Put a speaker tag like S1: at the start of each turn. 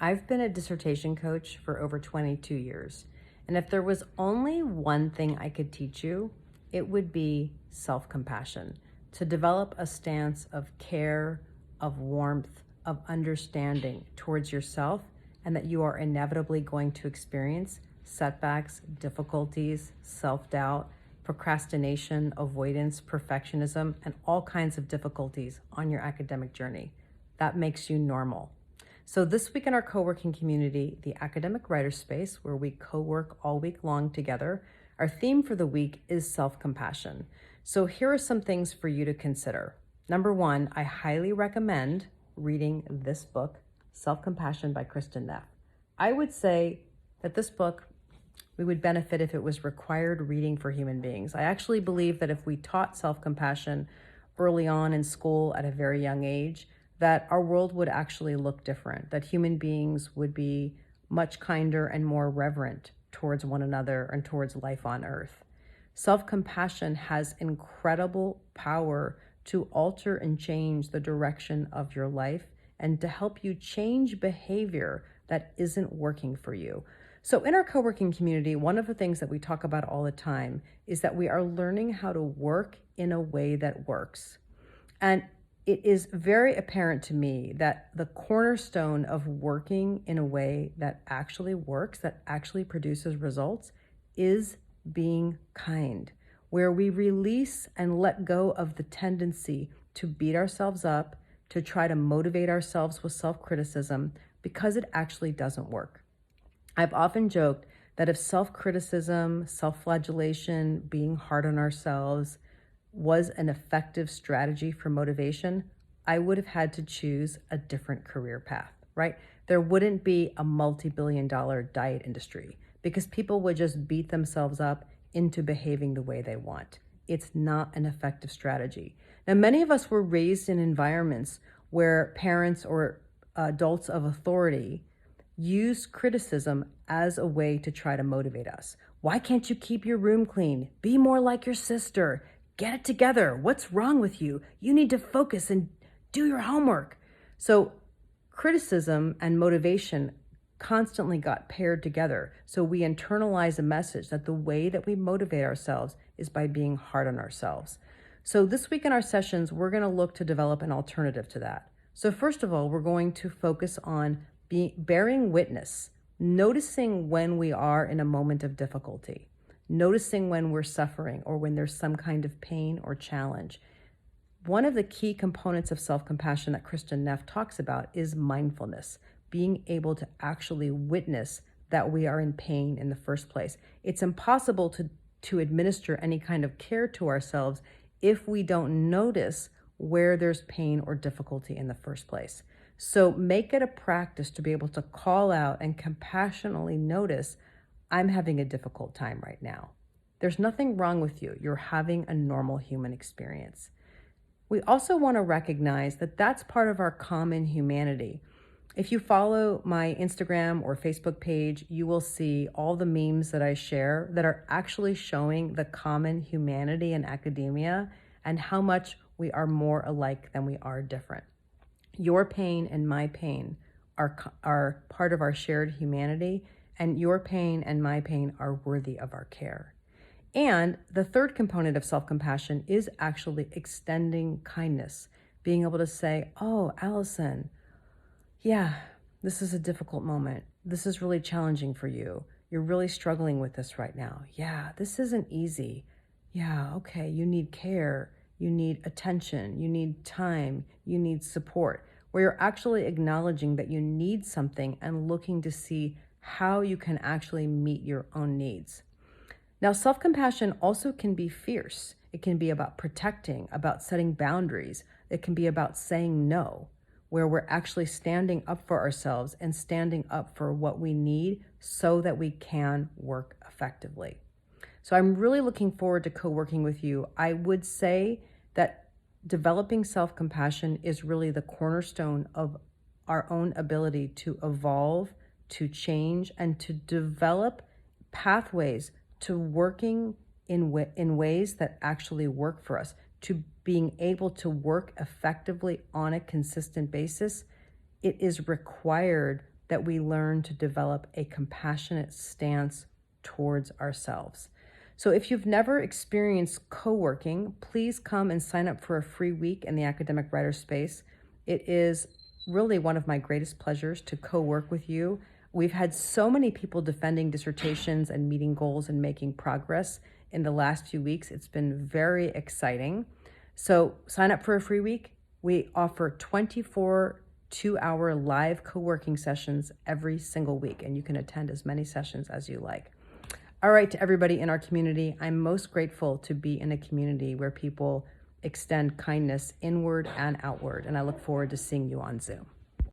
S1: I've been a dissertation coach for over 22 years. And if there was only one thing I could teach you, it would be self-compassion, to develop a stance of care, of warmth, of understanding towards yourself, and that you are inevitably going to experience setbacks, difficulties, self-doubt, procrastination, avoidance, perfectionism, and all kinds of difficulties on your academic journey. That makes you normal. So this week in our co-working community, the Academic Writer Space, where we co-work all week long together, our theme for the week is self-compassion. So here are some things for you to consider. Number one, I highly recommend reading this book, Self-Compassion by Kristin Neff. I would say that this book, we would benefit if it was required reading for human beings. I actually believe that if we taught self-compassion early on in school at a very young age, that our world would actually look different, that human beings would be much kinder and more reverent towards one another and towards life on earth. Self-compassion has incredible power to alter and change the direction of your life and to help you change behavior that isn't working for you. So in our co-working community, one of the things that we talk about all the time is that we are learning how to work in a way that works. And it is very apparent to me that the cornerstone of working in a way that actually works, that actually produces results, is being kind, where we release and let go of the tendency to beat ourselves up, to try to motivate ourselves with self-criticism, because it actually doesn't work. I've often joked that if self-criticism, self-flagellation, being hard on ourselves was an effective strategy for motivation, I would have had to choose a different career path, right? There wouldn't be a multi-billion-dollar diet industry because people would just beat themselves up into behaving the way they want. It's not an effective strategy. Now, many of us were raised in environments where parents or adults of authority use criticism as a way to try to motivate us. Why can't you keep your room clean? Be more like your sister. Get it together. What's wrong with you? You need to focus and do your homework. So criticism and motivation constantly got paired together. So we internalize a message that the way that we motivate ourselves is by being hard on ourselves. So this week in our sessions, we're going to look to develop an alternative to that. So first of all, we're going to focus on bearing witness, noticing when we are in a moment of difficulty, noticing when we're suffering or when there's some kind of pain or challenge. One of the key components of self-compassion that Kristin Neff talks about is mindfulness, being able to actually witness that we are in pain in the first place. It's impossible to administer any kind of care to ourselves if we don't notice where there's pain or difficulty in the first place. So make it a practice to be able to call out and compassionately notice, I'm having a difficult time right now. There's nothing wrong with you. You're having a normal human experience. We also want to recognize that that's part of our common humanity. If you follow my Instagram or Facebook page, you will see all the memes that I share that are actually showing the common humanity in academia and how much we are more alike than we are different. Your pain and my pain are part of our shared humanity, and your pain and my pain are worthy of our care. And the third component of self-compassion is actually extending kindness, being able to say, oh, Allison, yeah, this is a difficult moment. This is really challenging for you. You're really struggling with this right now. Yeah, this isn't easy. Yeah, okay, you need care. You need attention, you need time, you need support, where you're actually acknowledging that you need something and looking to see how you can actually meet your own needs. Now, self-compassion also can be fierce. It can be about protecting, about setting boundaries. It can be about saying no, where we're actually standing up for ourselves and standing up for what we need so that we can work effectively. So I'm really looking forward to co-working with you. I would say that developing self-compassion is really the cornerstone of our own ability to evolve, to change, and to develop pathways to working in ways that actually work for us, to being able to work effectively on a consistent basis. It is required that we learn to develop a compassionate stance towards ourselves. So if you've never experienced co-working, please come and sign up for a free week in the academic writer space. It is really one of my greatest pleasures to co-work with you. We've had so many people defending dissertations and meeting goals and making progress in the last few weeks. It's been very exciting. So sign up for a free week. We offer 24 2-hour live co-working sessions every single week, and you can attend as many sessions as you like. All right, to everybody in our community, I'm most grateful to be in a community where people extend kindness inward and outward, and I look forward to seeing you on Zoom.